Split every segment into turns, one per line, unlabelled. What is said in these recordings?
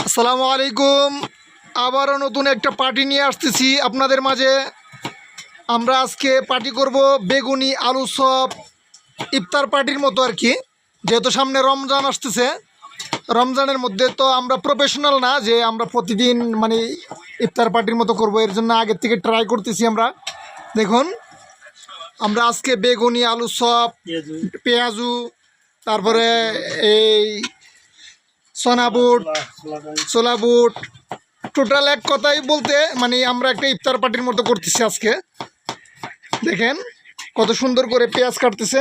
আসসালামু আলাইকুম। আবারও নতুন একটা পার্টি নিয়ে আসতেছি আপনাদের মাঝে। আমরা আজকে পার্টি করব বেগুনি আলু চপ, ইফতার পার্টির মতো আর কি। যেহেতু সামনে রমজান আসতেছে, রমজানের মধ্যে তো আমরা প্রফেশনাল না যে আমরা প্রতিদিন মানে ইফতার পার্টির মতো করব, এর জন্য আগের থেকে ট্রাই করতেছি আমরা। দেখুন, আমরা আজকে বেগুনি আলু চপ, পেঁয়াজু, তারপরে এই সোনা বুট, ছোলা বুট, টোটাল এক কথাই বলতে মানে আমরা একটা ইফতার পার্টির মতো করতেছি আজকে। দেখেন কত সুন্দর করে পেঁয়াজ কাটতেছে।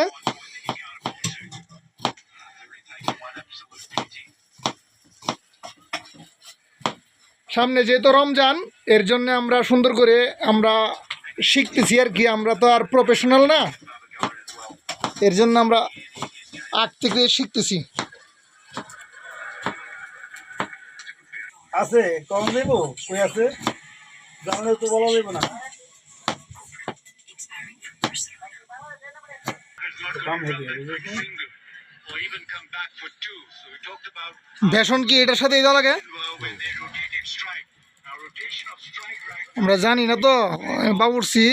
সামনে যেহেতু রমজান, এর জন্য আমরা সুন্দর করে আমরা শিখতেছি আর কি। আমরা তো আর প্রফেশনাল না, এর জন্য আমরা আগ থেকে শিখতেছি।
আছে কম দেব কই আছে জানলে তো বলা যাবে না।
বেসন কি এটার সাথে দেওয়া লাগে আমরা জানি না তো। বাবুর্চি,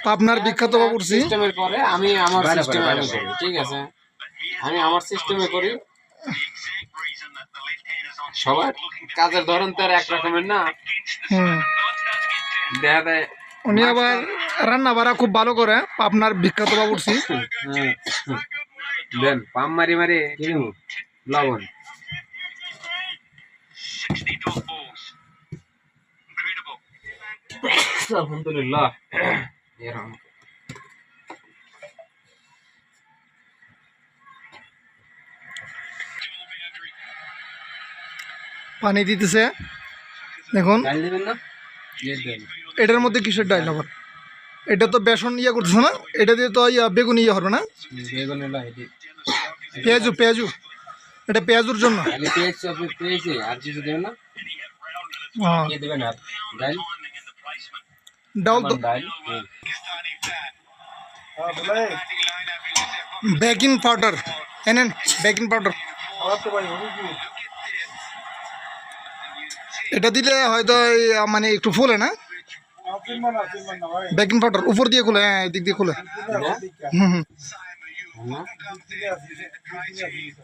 পাবনার বিখ্যাত বাবুর্চি।
সিস্টেমের পরে আমি আমার সিস্টেমে করি, ঠিক আছে? আমি আমার সিস্টেমে করি। সবার কাজের ধরন তো আর এক রকমের না। দেখা যায়
উনি আবার রান্না বাড়া খুব ভালো করে, পাবনার বিখ্যাত বাবুর্চি।
দেন পাম মারি মারি লবণ আলহামদুলিল্লাহ। এরকম
পানি দিতেছে দেখুন।
ডাল দিবেন না? দেন
এটার মধ্যে কিসের ডাল আবার? এটা তো বেসন ইয়ে করতেছে না, এটা দিয়ে তো বেগুন ইয়ে হবে না।
বেগুন এলা এটি
পেঁয়াজু, পেঁয়াজু, এটা পেঁয়াজুর জন্য।
আগে পেঁয়াজ চপে পেয়েছি আর কিছু দেবেন না?
হ্যাঁ,
কি দেবেন আর ডাল?
ডাল তো
ডাল
হ্যাঁ বলে
বেকিং পাউডার এনেন, বেকিং পাউডার।
আমার তো ভাই হবে কি
এটা দিলে হয়তো মানে একটু ফুলে না।
চিনবা না ভাই
বেকিং পাউডার উপর দিয়ে খুলে, হ্যাঁ এদিক দিয়ে খুলে। হুম হুম।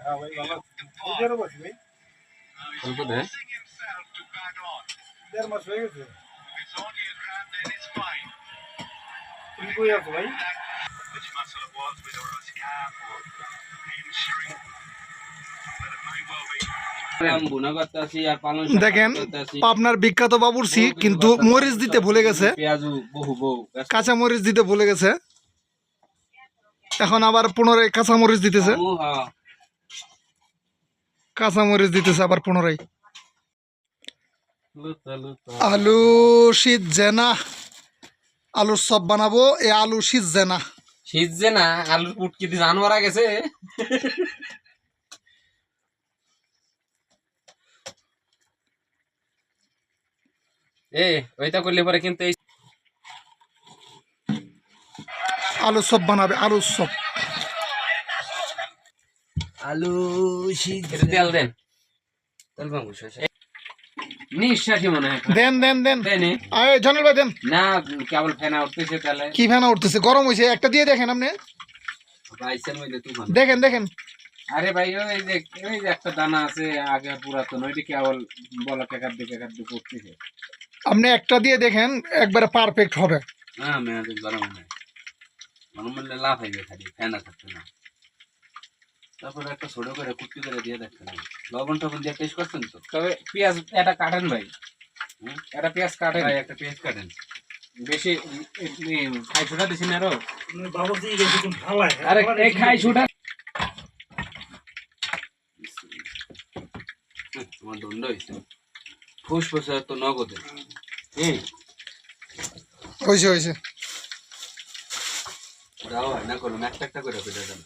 হ্যাঁ ভাই ভালো বুঝে বসি ভাই
অল্প দে।
1.5 মাস হয়ে গেছে। তুমি কই আছো ভাই?
দেখেন, পাবনার বিখ্যাত বাবুর্চি কিন্তু মরিচ দিতে ভুলে গেছে, কাঁচা মরিচ দিতে ভুলে গেছে। এখন আবার পুনরায় কাঁচা মরিচ দিতেছে, কাঁচা মরিচ দিতেছে আবার পুনরায়। আলু সিজছে না, আলুর চপ বানাবো। এই আলু সিজছে না,
সিজছে না। আলুর পুটকি দিয়ে জান মারা গেছে। এ ওইটা করলে পরে কিন্তু এই
আলু চপ বানাবে, আলুর চপ।
আলু সিজছে। তেল দেন, তেল কম নিঃশ্বাসই মনে হয়।
দেন দেন দেন,
দেন
আয় জানাল ভাই দেন।
না, কেবল ফেনা উঠতেছে তাহলে।
কি ফেনা উঠতেছে? গরম হয়েছে, একটা দিয়ে দেখেন আপনি,
বাইসের মধ্যে তুফান।
দেখেন দেখেন।
আরে ভাই ওই যে একটা দানা আছে আগে পুরাতন, ওইটা কেবল বলা কেকার দিয়ে করতেছে।
আপনি একটা দিয়ে দেখেন, একবারে পারফেক্ট হবে।
হ্যাঁ মেয়াদ গরম হয়, গরম হলে লাভ হয়ে যায়, খালি ফেনা থাকতে না। তারপরে একটা ছোট করে কুটকি করে দিয়ে দেখতে হবে। লবণ টবণ দিয়ে টেস্ট করছেন তো? তবে পেঁয়াজ এটা কাটেন ভাই, একটা পেঁয়াজ কাটেন ভাই, একটা পেঁয়াজ কাটেন। বেশি খাই ছোটা দিছি না আরো
বাবু দিয়ে গেছে তুমি ভালাই।
আরে এই খাই ছোটা তোমার দণ্ড হয়েছে। ফুসফুস তো নগদে।
হয়েছে হয়েছে।
দাও না করুন, একটা করে পেটে দেন।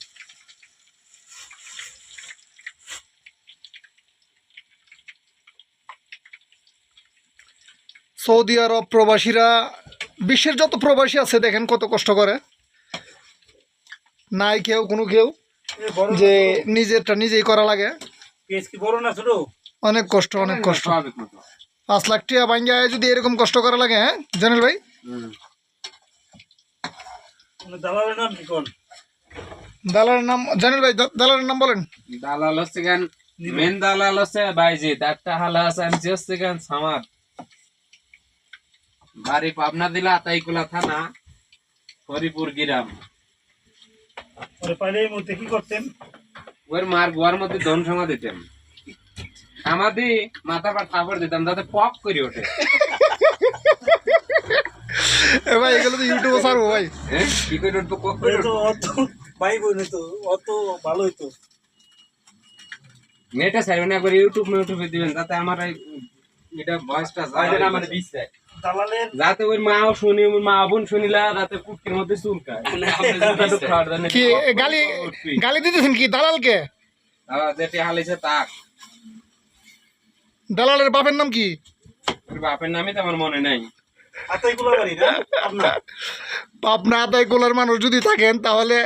সৌদি আরব প্রবাসীরা, বিশ্বের যত প্রবাসী আছে দেখেন কত কষ্ট করে। নাই কেউ কোনো কেউ যে নিজেরটা নিজেই করা লাগে।
পেঁয়াজ কি বড় না ছোট?
অনেক কষ্ট, অনেক কষ্ট।
স্বাভাবিক মতো।
5 লাখ টাকা ভাঙ্গায় যদি এরকম কষ্ট করা লাগে, হ্যাঁ জানেল ভাই?
মানে দালালের নাম কি কোন?
দালালের নাম জানেল ভাই, দালালের নাম বলেন।
দালাল হচ্ছে গান, মেন দালাল হচ্ছে বাইজিৎ, একটা হালা আছে এমসি হচ্ছে গান সামাদ। বাড়ি পাবনা জেলা আতাইকুলা থানা, হরিপুর গ্রাম।
ওরে পাইলে এই মুহূর্তে কি করতেন?
ওর মার গোয়ার মধ্যে ধন সমা দিতাম, সমাধি মাথা পা থাপড় দিতাম যাতে পপ করে ওঠে।
এ ভাই এগুলো তো ইউটিউবে ছাড়বো ভাই।
কি করে উঠবো, পপ করে
তো
উঠবো।
অত ভাই বোন তো অত ভালো হইতো।
নেটে ছাড়বেন, একবার ইউটিউবে দিবেন যাতে আমার এটা ভয়েসটা যায়, আমার দিচ্ছে
দালালের
যাতে ওই মাও শুনি, ওই মা বোন শুনিলা যাতে কুটকির মধ্যে চুলকায়।
কি গালি গালি দিতেছেন কি দালালকে?
যেটি হালিছে তাক,
দালালের বাপের নাম কি?
ওর বাপের নামই তো আমার মনে নাই।
আতাইকুলা বাড়ি না আপনার?
পাবনা আতাইকুলার মানুষ যদি থাকেন তাহলে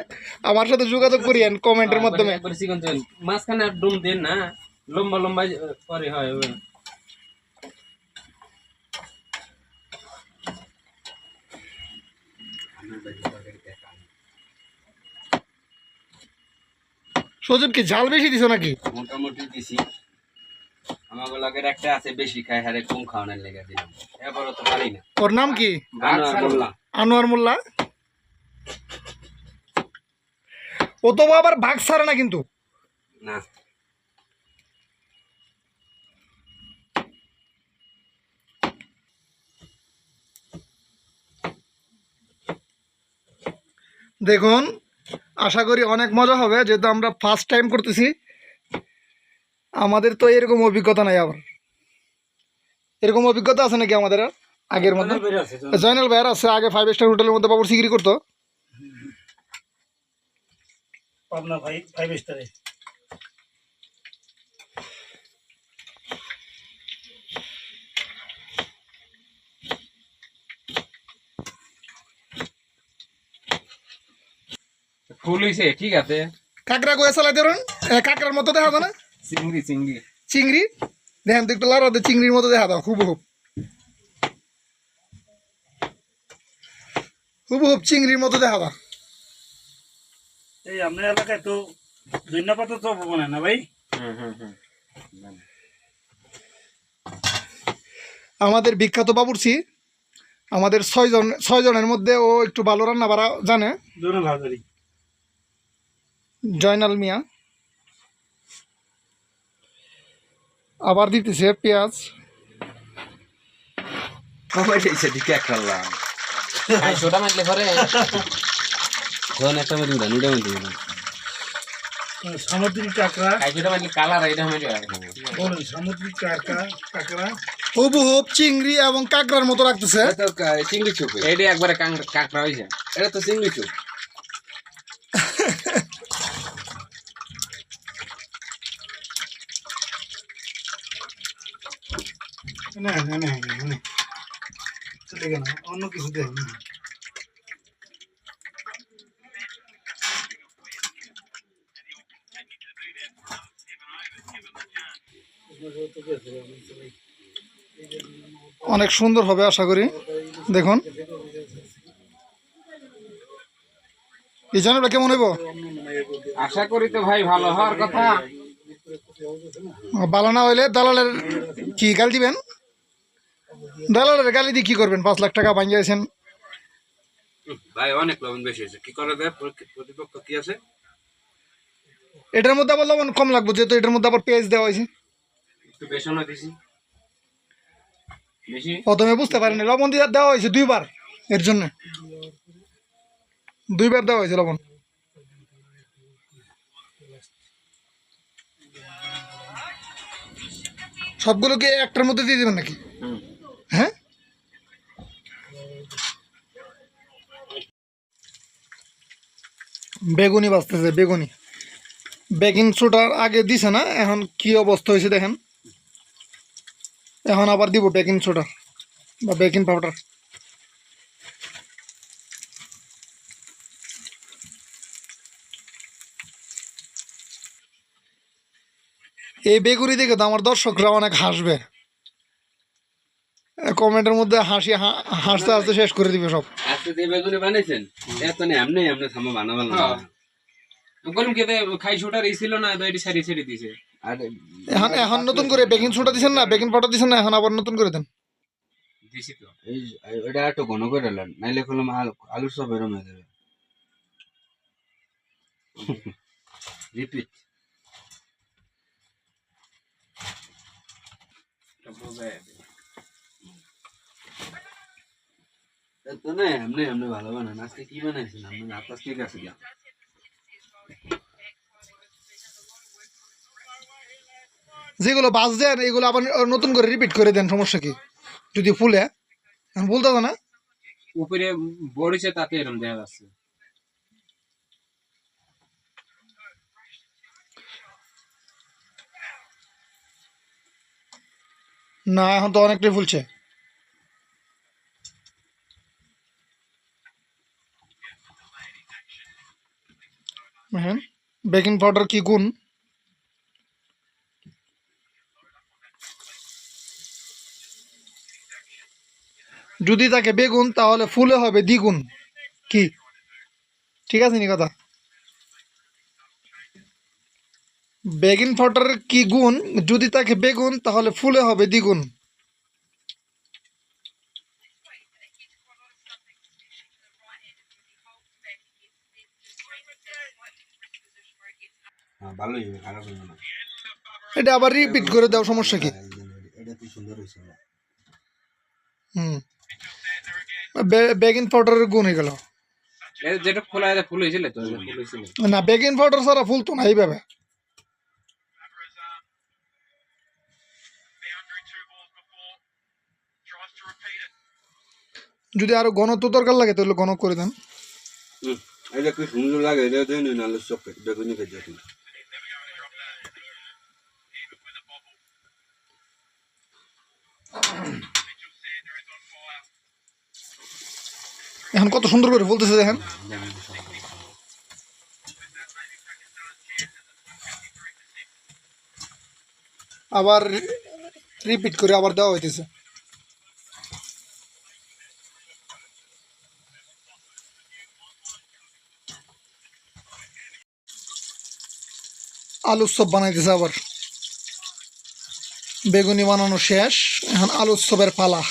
আমার সাথে যোগাযোগ করিয়েন কমেন্টের মাধ্যমে।
একবার চিকন চিকন মাঝখানে আর ডুম দেন না, লম্বা লম্বা পরে হয় ওই।
সজীব কি ঝাল বেশি দিছো নাকি?
মোটামুটি দিছি, আমার লগের একটা আছে বেশি খায়, হারে কম খাওয়ানোর লেগে দিলাম, এবারও তো পারি না।
ওর নাম কি?
আনোয়ার।
আনোয়ার মোল্লা। ও তো আবার ভাগ ছাড়ে না কিন্তু।
না
দেখুন, আশা করি অনেক মজা হবে, যেহেতু আমরা ফার্স্ট টাইম করতেছি। আমাদের তো এরকম অভিজ্ঞতা নাই। আবার এরকম অভিজ্ঞতা আছে নাকি আমাদের আর আগের মধ্যে?
বের আছে তো।
জয়নাল ভাইয়ার আছে, আগে 5 স্টার হোটেলের মধ্যে বাবুর সিগরি করতো।
পাবনা ভাই 5 স্টারে।
ফুল হইছে, ঠিক আছে।
কাঁকড়া গোয়া চালাই ধরুন, কাঁকড়ার মতো দেখা যায় না?
চিংড়ি চিংড়ি
চিংড়ি দেখেন তো একটু লাড়াতে, চিংড়ির মতো দেখা দাও হুবহুব, হুবহুব চিংড়ির মতো দেখা দাও।
এই আপনার এলাকায় তো ধন্যা পাতা চপ বানায় না ভাই?
আমাদের বিখ্যাত বাবুর্চি, আমাদের 6 জনের মধ্যে ও একটু ভালো রান্না বাড়া জানে,
জয়নাল হাজারি।
জয়নাল মিয়া। আবার দিতেছে পেঁয়াজ।
আমার এইসে দিকে খেললাম ছোটা মারলে পরে ধন একটা মধ্যে উড়ান উড়ে মধ্যে উড়ান
সামুদ্রিক কাঁকড়া
ছোটা মারলে কালার এটা আমি
বলুন, সামুদ্রিক কাঁকড়া
হুবহুব চিংড়ি এবং কাঁকড়ার মতো রাখতেছে।
চিংড়ি চুপ, এটা একবারে কাঁকড়া হয়েছে, এটা তো চিংড়ি চুপ।
না না না না চলে গেল, অন্য কিছু দেখুন।
অনেক সুন্দর হবে আশা করি। দেখুন এই জানাটা কেমন হইব?
আশা করি তো ভাই ভালো হওয়ার কথা।
ভালো না হইলে দালালের কি গালি দিবেন? দালালের গালি দিয়ে কি করবেন? 5 লাখ টাকা ভাঙিয়েছেন।
ভাই অনেক লবণ বেশি হয়েছে, কি করা যায়? প্রতিপক্ষ কি আছে?
এটার মধ্যে আবার লবণ কম লাগবে, যেহেতু এটার মধ্যে আবার পেঁয়াজ দেওয়া হয়েছে।
একটু বেসনও দিছি বেশি।
প্রথমে বুঝতে পারেনি, লবণ দিয়ে দেওয়া হয়েছে 2 বার, এর জন্য 2 বার দেওয়া হয়েছে লবণ। সবগুলোকে একটার মধ্যে দিয়ে দেবেন নাকি? হ্যাঁ, বেগুনি বাজতেছে, বেগুনি। বেকিং সোডার আগে দিছে না, এখন কি অবস্থা হয়েছে দেখেন। এখন আবার দিব বেকিং সোডা বা বেকিং পাউডার। এই বেগুনি দেখে তো আমার দর্শকরা অনেক হাসবে, কমেন্টের মধ্যে হাসতে হাসতে শেষ করে দিবে সব।
আজকে যে বেগুনি বানাইছেন এত নেই, এমনি এমনি থামা বানাবার না।
গরম খেতে খাই ছোটার এই ছিল না, তো এটি সারি ছেড়ে দিছে।
আর
এখন এখন নতুন করে বেকিং সোডা দিছেন না, বেকিং পাউডার দিছেন না, এখন আবার নতুন করে দেন।
দিছি তো।
এই এটা একটু ঘন করে নেন, নাইলে করলাম আলুর সব এরম হয়ে যাবে। রিপিট। তো না এমনি এমনি ভালো বানান। আজকে কি বানাইছেন আপনি? আপনার ঠিক আছে গিয়া
যেগুলো বাস দেন এগুলো আবার নতুন করে রিপিট করে দেন, সমস্যা কি? যদি ফুলে বলতে না,
উপরে বড়িছে তাতে এরকম দেখা যাচ্ছে।
না এখন তো অনেকটাই ফুলছে। হ্যাঁ, বেকিং পাউডার কি গুণ? যদি তাকে বেগুন তাহলে ফুলে হবে দ্বিগুণ। কি ঠিক আছে নি কথা? বেকিং পাউডার কি গুণ? যদি তাকে বেগুন তাহলে ফুলে হবে দ্বিগুণ।
ভালোই হবে, খারাপ হবে না।
এটা আবার রিপিট করে দাও, সমস্যা কি?
এটা কি সুন্দর হয়েছে।
হুম, বেকিং পাউডারের গুণ হয়ে গেল।
যেটা খোলা ফুল হয়েছিল তো, ফুল হয়েছিল
না, বেকিং পাউডার ছাড়া ফুলতো না এইভাবে। যদি আরো ঘনত্ব দরকার লাগে তাহলে ঘন করে দেন।
এটা কি সুন্দর লাগে, এটা দেন না আলুর সব বেগুনি ভেজে দিন।
এখন কত সুন্দর করে বলতেছে দেখেন। আবার রিপিট করে আবার দেওয়া হইতেছে। আলুর চপ বানাইতেছে আবার। বেগুনি বানানো শেষ, এখন আলুর চপের পালা।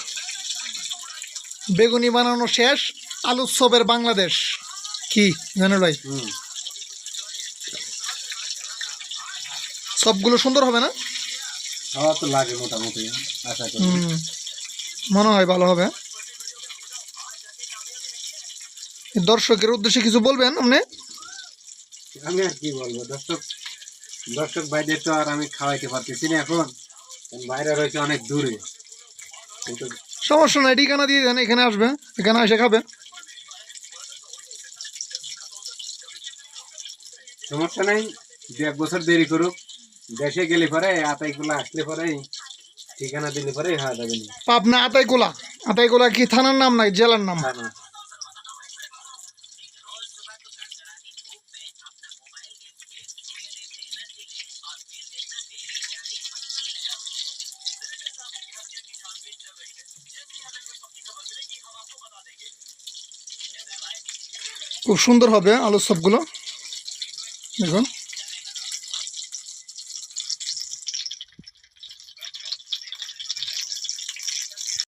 বেগুনি বানানো শেষ, আলুর চপের বাংলাদেশ। কি জানো ভাই, সবগুলো সুন্দর হবে না?
খাওয়া তো লাগে মোটামুটি, আশা করি।
মনে হয় ভালো হবে। দর্শকের উদ্দেশ্যে কিছু বলবেন আপনি?
আমি আর কি বলবো, দর্শক বাইরে তো আর আমি খাওয়াইতে পারতেছি না এখন, বাইরে রয়েছে অনেক দূরে। কিন্তু
সমস্যা নাই, ঠিকানা দিয়ে দেন, এখানে আসবে, এখানে এসে খাবে।
সমস্যা নাই, 1 বছর দেরি করুক, দেশে গেলে পরে আতাইগুলো আসলে পরে ঠিকানা দিলে পরে হয়ে যাবে।
পাবনা আতাইকুলা। আতাইকুলা কি থানার নাম নাই জেলার নাম? খুব সুন্দর হবে আলুর চপগুলো, দেখুন।